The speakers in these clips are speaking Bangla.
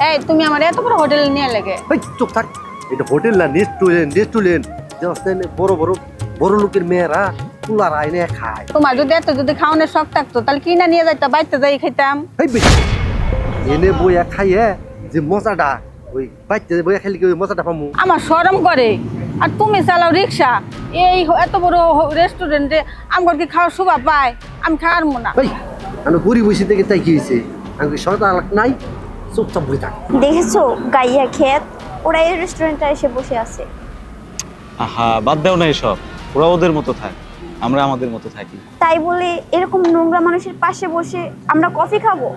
এই তুমি আমার এত বড় হোটেলে নিয়ে লাগে। এই চুপ থাক, এটা হোটেল না, রেস্টুরেন্ট। বড় বড় বড় লোকের মেয়েরা কুলার আইনে খায়। তোমার যদি খাওয়ানোর শখ থাকতো তাহলে কিনা নিয়ে যাইতা, বাইতে যাই খাইতাম। এই বেশি এনে বইয়া খাইয়ে যে মজাটা, ওই বাইতে বইয়া খাইলে কি ওই মজাটা পামু? আমার শরম করে। আর তুমি চালাও রিক্সা, এই এত বড় রেস্টুরেন্টে আমার কি খাওয়ার শোভা পায়? আমি খাওয়ার না। এই আমি গরিব বসে থেকে তাই কি হয়েছে? আমি সরকার নাই, চুপচাপ বই থাক। দেখেছো গাইয়া ক্ষেত, ওরা এই রেস্টুরেন্টে এসে বসে আছে। আহা, বাদ দাও না এসব। ওরা ওদের মতো থাক, আমরা আমাদের মতো থাকি। তাই বলে এরকম নোংরা মানুষের পাশে বসে আমরা কফি খাবো?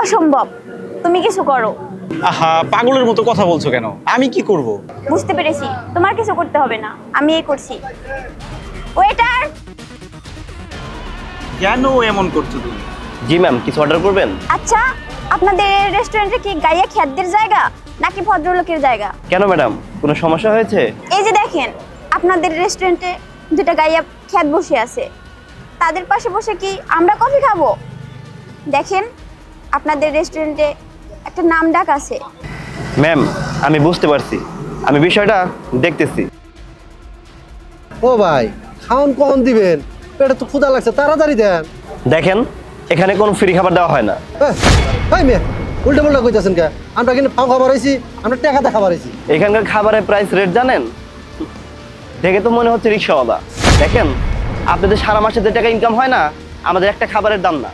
অসম্ভব। তুমি কিছু করো। আহা, পাগলের মতো কথা বলছো কেন? আমি কি করব? বুঝতে পেরেছি, তোমার কিছু করতে হবে না, আমি এই করছি। ওয়েটার! কেন এমন করছো তুমি? জি ম্যাম, কিছু অর্ডার করবেন? আচ্ছা, আপনাদের রেস্টুরেন্টে কি গাইয়া খ্যাতদের জায়গা নাকি ভদ্রলোকের জায়গা? কেন ম্যাডাম, কোনো সমস্যা হয়েছে? এই যে দেখেন, আপনাদের রেস্টুরেন্টে দুটা গাইয়া খ্যাত বসে আছে, তাদের পাশে বসে কি আমরা কফি খাবো? দেখেন, আপনাদের রেস্টুরেন্টে একটা নাম ডাক আছে। ম্যাম, আমি বুঝতে পারছি, আমি বিষয়টা দেখতেছি। ও ভাই, খাওন কখন দিবেন? পেটে তো ক্ষুধা লাগছে, তাড়াতাড়ি দেন। দেখেন, এখানে কোনো ফ্রি খাবার দেওয়া হয় না। ভাই মেয়ে উল্টা পাল্টা কইতাছেন কে? আমরা কিন্তু পাও খাবার হয়েছি, আমরা টাকাতে খাবার হয়েছি। এখানকার খাবারের প্রাইস রেট জানেন? দেখে তো মনে হচ্ছে রিক্সাওয়ালা। দেখেন, আপনাদের সারা মাসে যে টাকা ইনকাম হয় না, আমাদের একটা খাবারের দাম না।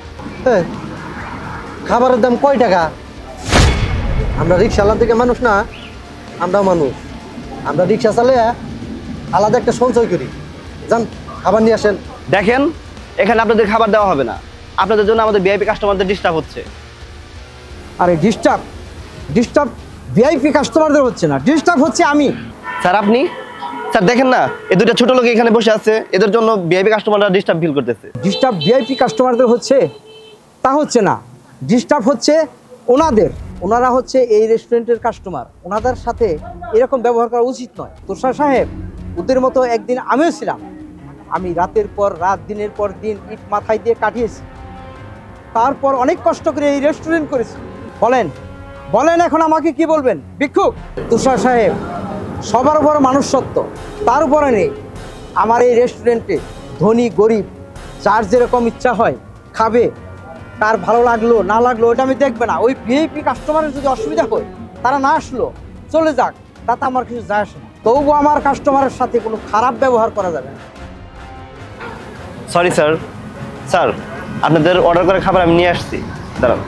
খাবারের দাম কয় টাকা? আমরা রিক্সাওয়ালা থেকে মানুষ না, আমরাও মানুষ। আমরা রিক্সা চালে আলাদা একটা সঞ্চয় করি। যান, খাবার নিয়ে আসেন। দেখেন, এখানে আপনাদের খাবার দেওয়া হবে না। আপনাদের জন্য আমাদের ভিআইপি কাস্টমারদের ডিস্টার্ব হচ্ছে। আরে ডিস্টার্ব ভিআইপি কাস্টমারদের হচ্ছে না, ডিস্টার্ব হচ্ছে আমি। স্যার আপনি? স্যার দেখেন না, এই দুটো ছোট লোক এখানে বসে আছে, এদের জন্য ভিআইপি কাস্টমাররা ডিস্টার্ব ফিল করতেছে। ডিস্টার্ব ভিআইপি কাস্টমারদের হচ্ছে? তা হচ্ছে না, ডিস্টার্ব হচ্ছে ওনারা হচ্ছে এই রেস্টুরেন্টের কাস্টমার। ওনাদের সাথে এরকম ব্যবহার করা উচিত নয়। তুষার সাহেব, ওদের মতো একদিন আমিও ছিলাম। আমি রাতের পর রাত, দিনের পর দিন ইট মাথায় দিয়ে কাটিয়েছি। তারপর অনেক কষ্ট করে এই রেস্টুরেন্ট করেছি। বলেন এখন আমাকে কি বলবেন? ভিক্ষুক? তুষার সাহেব, সবার উপর মানুষ সত্য, তার উপরে নেই। আমার এই রেস্টুরেন্টে ধনী গরিব যার যেরকম ইচ্ছা হয় খাবে, তার ভালো লাগলো না লাগলো ওটা আমি দেখবে না। ওই ভিআইপি কাস্টমারের যদি অসুবিধা হয়, তারা না আসলো চলে যাক, তাতে আমার কিছু যায় আসে না। তবু আমার কাস্টমারের সাথে কোনো খারাপ ব্যবহার করা যাবে না। সরি স্যার, আপনাদের অর্ডার করে খাবার আমি নিয়ে আসছি, দাঁড়ান।